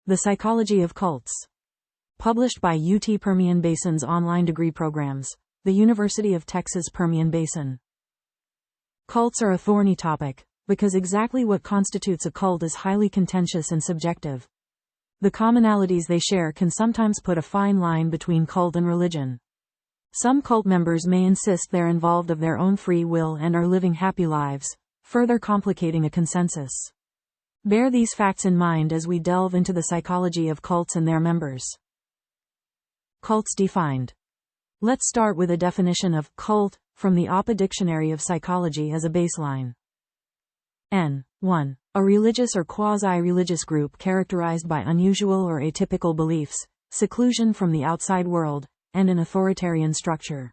The Psychology of Cults. Published by UT Permian Basin's online degree programs, the University of Texas Permian Basin. Cults are a thorny topic, because exactly what constitutes a cult is highly contentious and subjective. The commonalities they share can sometimes put a fine line between cult and religion. Some cult members may insist they're involved of their own free will and are living happy lives, further complicating a consensus. Bear these facts in mind as we delve into the psychology of cults and their members. Cults defined. Let's start with a definition of cult from the Opa Dictionary of Psychology as a baseline. N.1. A religious or quasi-religious group characterized by unusual or atypical beliefs, seclusion from the outside world, and an authoritarian structure.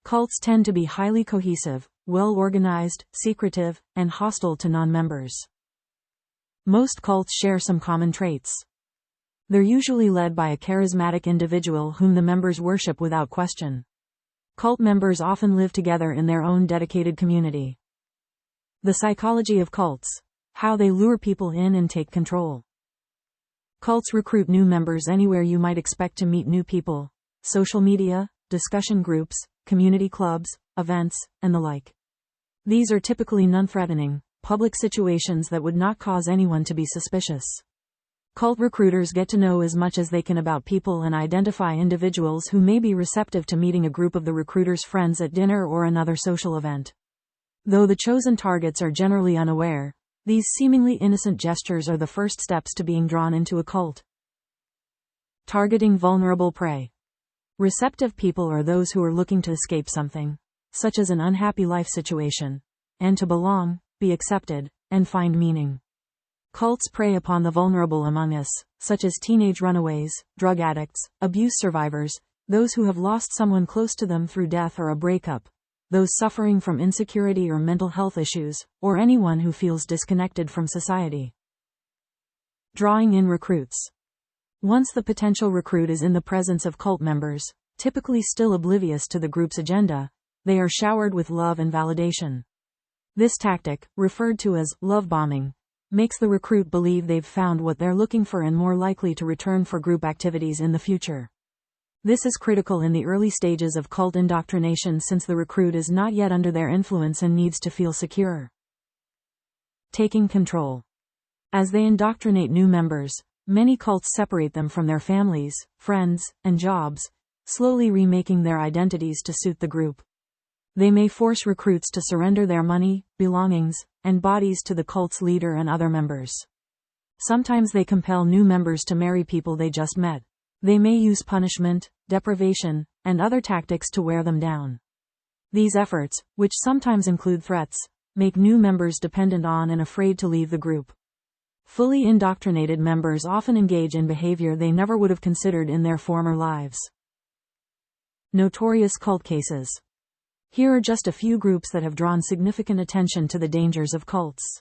Cults tend to be highly cohesive, well-organized, secretive, and hostile to non-members. Most cults share some common traits. They're usually led by a charismatic individual whom the members worship without question. Cult members often live together in their own dedicated community. The psychology of cults. How they lure people in and take control. Cults recruit new members anywhere you might expect to meet new people: social media, discussion groups, community clubs, events, and the like. These are typically non-threatening, public situations that would not cause anyone to be suspicious. Cult recruiters get to know as much as they can about people and identify individuals who may be receptive to meeting a group of the recruiter's friends at dinner or another social event. Though the chosen targets are generally unaware, these seemingly innocent gestures are the first steps to being drawn into a cult. Targeting vulnerable prey. Receptive people are those who are looking to escape something, such as an unhappy life situation, and to belong, be accepted, and find meaning. Cults prey upon the vulnerable among us, such as teenage runaways, drug addicts, abuse survivors, those who have lost someone close to them through death or a breakup, those suffering from insecurity or mental health issues, or anyone who feels disconnected from society. Drawing in recruits. Once the potential recruit is in the presence of cult members, typically still oblivious to the group's agenda, they are showered with love and validation. This tactic, referred to as love bombing, makes the recruit believe they've found what they're looking for and more likely to return for group activities in the future. This is critical in the early stages of cult indoctrination since the recruit is not yet under their influence and needs to feel secure. Taking control. As they indoctrinate new members, many cults separate them from their families, friends, and jobs, slowly remaking their identities to suit the group. They may force recruits to surrender their money, belongings, and bodies to the cult's leader and other members. Sometimes they compel new members to marry people they just met. They may use punishment, deprivation, and other tactics to wear them down. These efforts, which sometimes include threats, make new members dependent on and afraid to leave the group. Fully indoctrinated members often engage in behavior they never would have considered in their former lives. Notorious cult cases. Here are just a few groups that have drawn significant attention to the dangers of cults.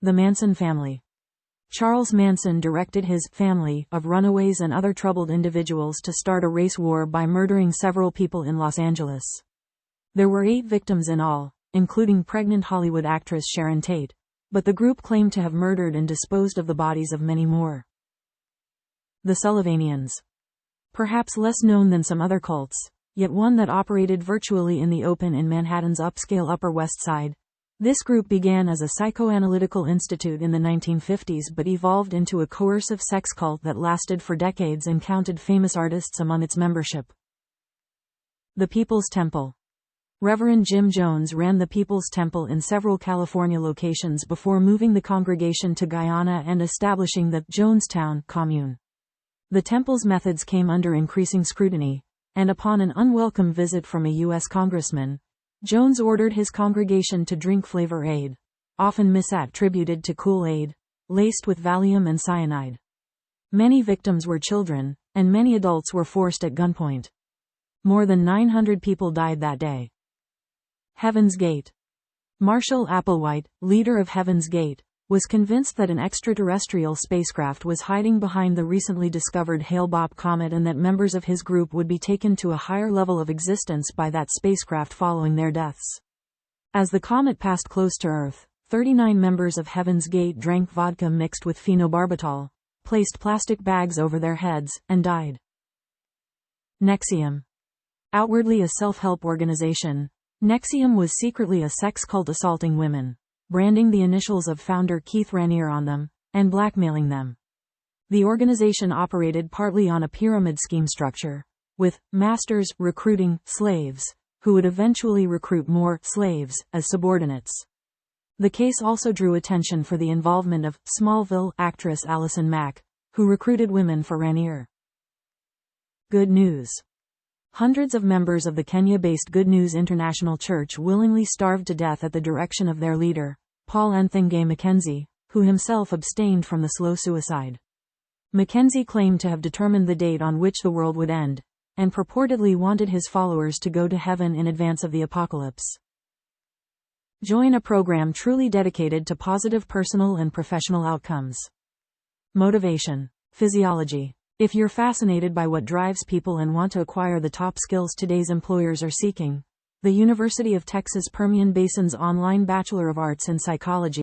The Manson family. Charles Manson directed his family of runaways and other troubled individuals to start a race war by murdering several people in Los Angeles. There were 8 victims in all, including pregnant Hollywood actress Sharon Tate, but the group claimed to have murdered and disposed of the bodies of many more. The Sullivanians. Perhaps less known than some other cults, yet one that operated virtually in the open in Manhattan's upscale Upper West Side. This group began as a psychoanalytical institute in the 1950s but evolved into a coercive sex cult that lasted for decades and counted famous artists among its membership. The People's Temple. Reverend Jim Jones ran the People's Temple in several California locations before moving the congregation to Guyana and establishing the Jonestown commune. The temple's methods came under increasing scrutiny, and upon an unwelcome visit from a U.S. congressman, Jones ordered his congregation to drink Flavor Aid, often misattributed to Kool-Aid, laced with Valium and cyanide. Many victims were children, and many adults were forced at gunpoint. More than 900 people died that day. Heaven's Gate. Marshall Applewhite, leader of Heaven's Gate, was convinced that an extraterrestrial spacecraft was hiding behind the recently discovered Hale-Bopp comet and that members of his group would be taken to a higher level of existence by that spacecraft following their deaths. As the comet passed close to Earth, 39 members of Heaven's Gate drank vodka mixed with phenobarbital, placed plastic bags over their heads, and died. NXIVM. Outwardly a self-help organization, NXIVM was secretly a sex cult assaulting women, branding the initials of founder Keith Raniere on them, and blackmailing them. The organization operated partly on a pyramid scheme structure, with masters recruiting slaves, who would eventually recruit more slaves as subordinates. The case also drew attention for the involvement of Smallville actress Allison Mack, who recruited women for Raniere. Good news. Hundreds of members of the Kenya-based Good News International Church willingly starved to death at the direction of their leader, Paul Nthenge Mackenzie, who himself abstained from the slow suicide. Mackenzie claimed to have determined the date on which the world would end, and purportedly wanted his followers to go to heaven in advance of the apocalypse. Join a program truly dedicated to positive personal and professional outcomes. Motivation. Physiology. If you're fascinated by what drives people and want to acquire the top skills today's employers are seeking, the University of Texas Permian Basin's online Bachelor of Arts in Psychology